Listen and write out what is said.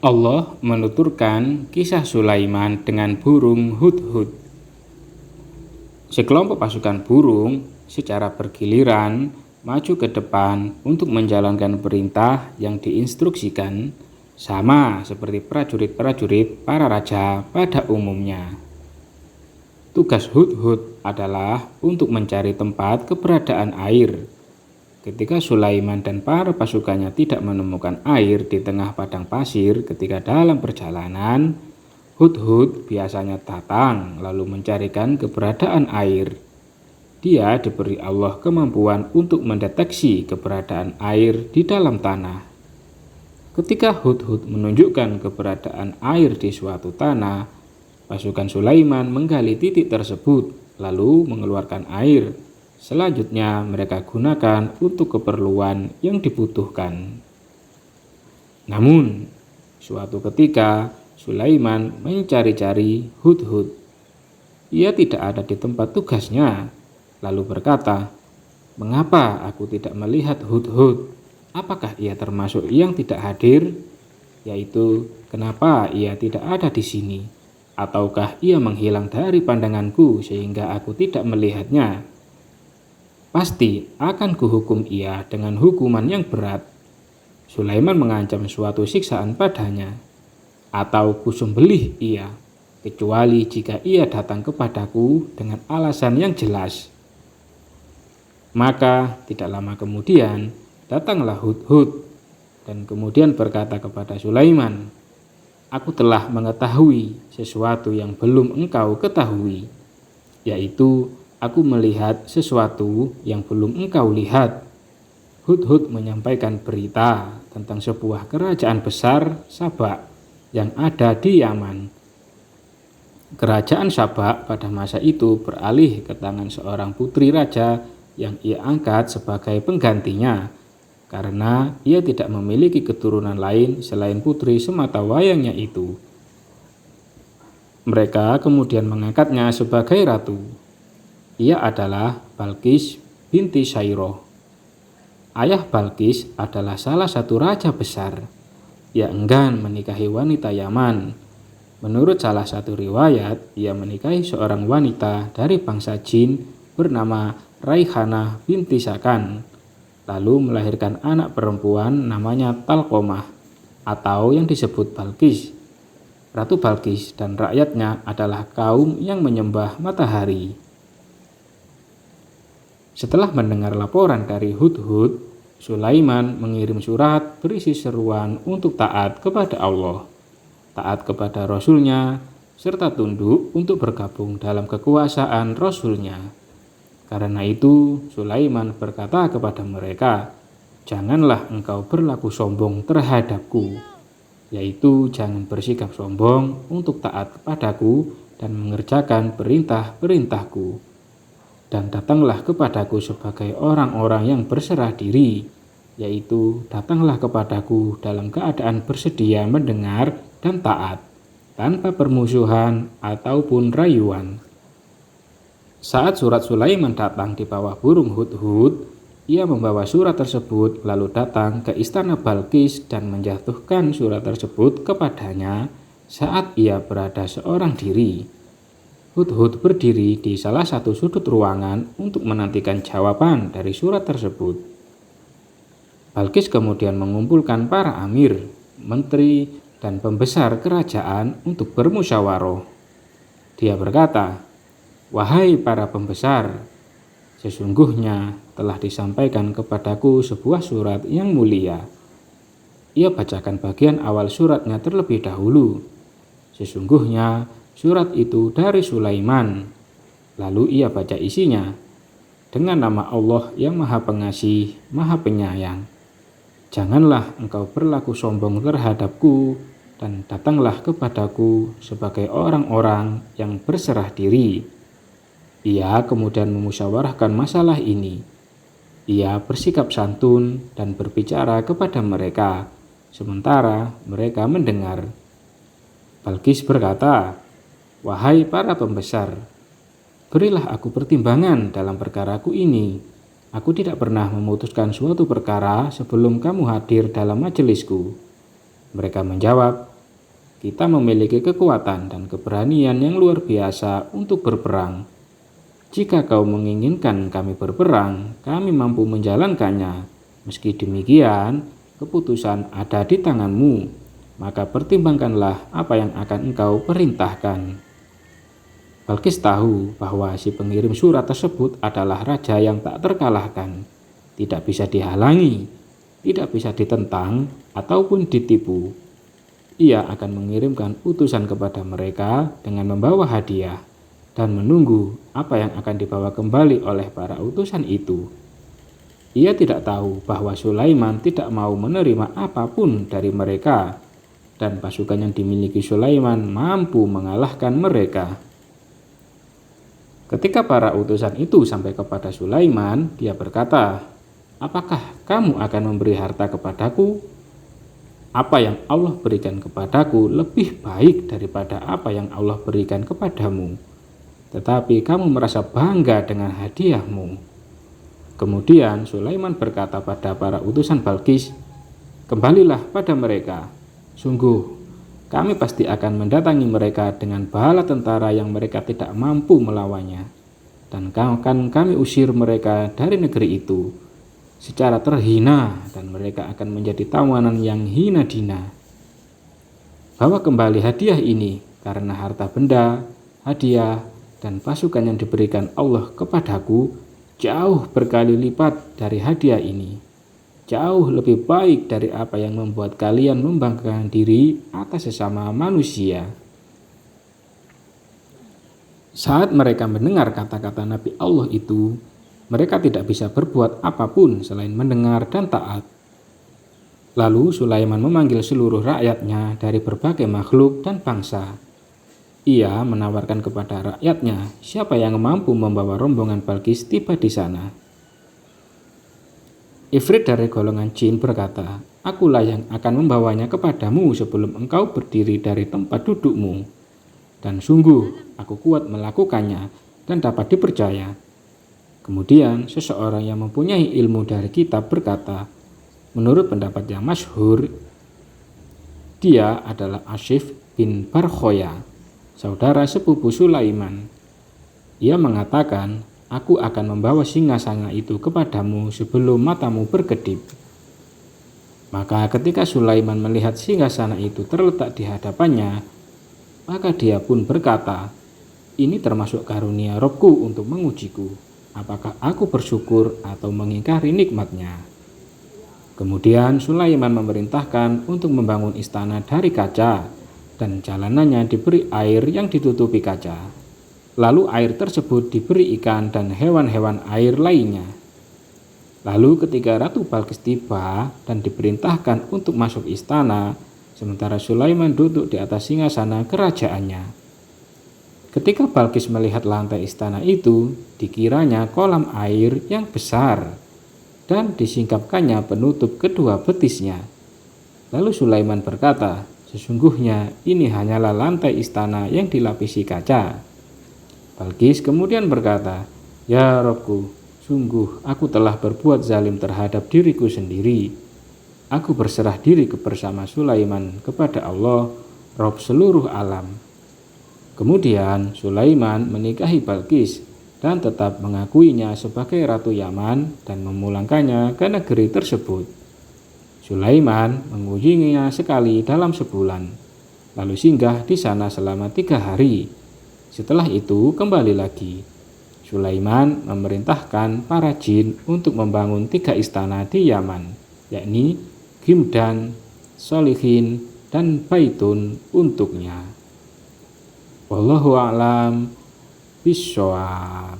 Allah menuturkan kisah Sulaiman dengan burung hudhud. Sekelompok pasukan burung secara bergiliran maju ke depan untuk menjalankan perintah yang diinstruksikan, sama seperti prajurit-prajurit para raja pada umumnya. Tugas hudhud adalah untuk mencari tempat keberadaan air. Ketika Sulaiman dan para pasukannya tidak menemukan air di tengah padang pasir ketika dalam perjalanan, hudhud biasanya datang lalu mencarikan keberadaan air. Dia diberi Allah kemampuan untuk mendeteksi keberadaan air di dalam tanah. Ketika hudhud menunjukkan keberadaan air di suatu tanah, pasukan Sulaiman menggali titik tersebut lalu mengeluarkan air. Selanjutnya mereka gunakan untuk keperluan yang dibutuhkan. Namun, suatu ketika Sulaiman mencari-cari hudhud. Ia tidak ada di tempat tugasnya, lalu berkata, "Mengapa aku tidak melihat hudhud? Apakah ia termasuk yang tidak hadir? Yaitu, kenapa ia tidak ada di sini? Ataukah ia menghilang dari pandanganku sehingga aku tidak melihatnya? Pasti akan kuhukum ia dengan hukuman yang berat." Sulaiman mengancam suatu siksaan padanya, "Atau kusembelih ia, kecuali jika ia datang kepadaku dengan alasan yang jelas." Maka tidak lama kemudian datanglah hudhud dan kemudian berkata kepada Sulaiman, "Aku telah mengetahui sesuatu yang belum engkau ketahui, yaitu aku melihat sesuatu yang belum engkau lihat." Hudhud menyampaikan berita tentang sebuah kerajaan besar Saba yang ada di Yaman. Kerajaan Saba pada masa itu beralih ke tangan seorang putri raja yang ia angkat sebagai penggantinya, karena ia tidak memiliki keturunan lain selain putri sematawayangnya itu. Mereka kemudian mengangkatnya sebagai ratu. Ia adalah Balqis binti Syairah. Ayah Balqis adalah salah satu raja besar. Ia enggan menikahi wanita Yaman. Menurut salah satu riwayat, ia menikahi seorang wanita dari bangsa jin bernama Raihanah binti Sakan, lalu melahirkan anak perempuan namanya Talqomah, atau yang disebut Balqis. Ratu Balqis dan rakyatnya adalah kaum yang menyembah matahari. Setelah mendengar laporan dari hudhud, Sulaiman mengirim surat berisi seruan untuk taat kepada Allah, taat kepada Rasulnya, serta tunduk untuk bergabung dalam kekuasaan Rasulnya. Karena itu, Sulaiman berkata kepada mereka, "Janganlah engkau berlaku sombong terhadapku, yaitu jangan bersikap sombong untuk taat kepadaku dan mengerjakan perintah-perintahku. Dan datanglah kepadaku sebagai orang-orang yang berserah diri, yaitu datanglah kepadaku dalam keadaan bersedia mendengar dan taat, tanpa permusuhan ataupun rayuan." Saat surat Sulaiman datang di bawah burung hudhud, ia membawa surat tersebut lalu datang ke istana Balqis dan menjatuhkan surat tersebut kepadanya saat ia berada seorang diri. Hudhud berdiri di salah satu sudut ruangan untuk menantikan jawaban dari surat tersebut. Balqis kemudian mengumpulkan para amir, menteri, dan pembesar kerajaan untuk bermusyawarah. Dia berkata, "Wahai para pembesar, sesungguhnya telah disampaikan kepadaku sebuah surat yang mulia." Ia bacakan bagian awal suratnya terlebih dahulu. Sesungguhnya surat itu dari Sulaiman. Lalu ia baca isinya, "Dengan nama Allah yang Maha Pengasih, Maha Penyayang. Janganlah engkau berlaku sombong terhadapku dan datanglah kepadaku sebagai orang-orang yang berserah diri." Ia kemudian memusyawarahkan masalah ini. Ia bersikap santun dan berbicara kepada mereka, sementara mereka mendengar. Balqis berkata, "Wahai para pembesar, berilah aku pertimbangan dalam perkaraku ini. Aku tidak pernah memutuskan suatu perkara sebelum kamu hadir dalam majelisku." Mereka menjawab, kita memiliki kekuatan dan keberanian yang luar biasa untuk berperang. Jika kau menginginkan kami berperang, kami mampu menjalankannya. Meski demikian, keputusan ada di tanganmu, maka pertimbangkanlah apa yang akan engkau perintahkan. Balkis tahu bahwa si pengirim surat tersebut adalah raja yang tak terkalahkan, tidak bisa dihalangi, tidak bisa ditentang, ataupun ditipu. Ia akan mengirimkan utusan kepada mereka dengan membawa hadiah dan menunggu apa yang akan dibawa kembali oleh para utusan itu. Ia tidak tahu bahwa Sulaiman tidak mau menerima apapun dari mereka, dan pasukan yang dimiliki Sulaiman mampu mengalahkan mereka. Ketika para utusan itu sampai kepada Sulaiman, dia berkata, "Apakah kamu akan memberi harta kepadaku? Apa yang Allah berikan kepadaku lebih baik daripada apa yang Allah berikan kepadamu. Tetapi kamu merasa bangga dengan hadiahmu." Kemudian Sulaiman berkata pada para utusan Balkis, "Kembalilah pada mereka. Sungguh, kami pasti akan mendatangi mereka dengan bala tentara yang mereka tidak mampu melawannya. Dan akan kami usir mereka dari negeri itu secara terhina, dan mereka akan menjadi tawanan yang hina dina. Bawa kembali hadiah ini, karena harta benda, hadiah, dan pasukan yang diberikan Allah kepadaku jauh berkali lipat dari hadiah ini. Jauh lebih baik dari apa yang membuat kalian membanggakan diri atas sesama manusia." Saat mereka mendengar kata-kata Nabi Allah itu, mereka tidak bisa berbuat apapun selain mendengar dan taat. Lalu Sulaiman memanggil seluruh rakyatnya dari berbagai makhluk dan bangsa. Ia menawarkan kepada rakyatnya siapa yang mampu membawa rombongan Balkis tiba di sana. Ifrit dari golongan jin berkata, "Akulah yang akan membawanya kepadamu sebelum engkau berdiri dari tempat dudukmu. Dan sungguh aku kuat melakukannya dan dapat dipercaya." Kemudian seseorang yang mempunyai ilmu dari kitab berkata, menurut pendapat yang masyhur, dia adalah Asif bin Barkhoya, saudara sepupu Sulaiman. Ia mengatakan, "Aku akan membawa singgasana itu kepadamu sebelum matamu berkedip." Maka ketika Sulaiman melihat singgasana itu terletak di hadapannya, maka dia pun berkata, "Ini termasuk karunia Robku untuk mengujiku. Apakah aku bersyukur atau mengingkari nikmatnya?" Kemudian Sulaiman memerintahkan untuk membangun istana dari kaca, dan jalanannya diberi air yang ditutupi kaca. Lalu air tersebut diberi ikan dan hewan-hewan air lainnya. Lalu ketika Ratu Balkis tiba dan diperintahkan untuk masuk istana, sementara Sulaiman duduk di atas singgasana kerajaannya. Ketika Balkis melihat lantai istana itu, dikiranya kolam air yang besar, dan disingkapkannya penutup kedua betisnya. Lalu Sulaiman berkata, "Sesungguhnya ini hanyalah lantai istana yang dilapisi kaca." Balkis kemudian berkata, "Ya Robku, sungguh aku telah berbuat zalim terhadap diriku sendiri. Aku berserah diri bersama Sulaiman kepada Allah, Rob seluruh alam." Kemudian Sulaiman menikahi Balkis dan tetap mengakuinya sebagai Ratu Yaman dan memulangkannya ke negeri tersebut. Sulaiman mengunjunginya sekali dalam sebulan, lalu singgah di sana selama 3 hari. Setelah itu kembali lagi. Sulaiman memerintahkan para jin untuk membangun 3 istana di Yaman, yakni Gimdan, Solihin, dan Baitun untuknya. Wallahu a'lam bishawab.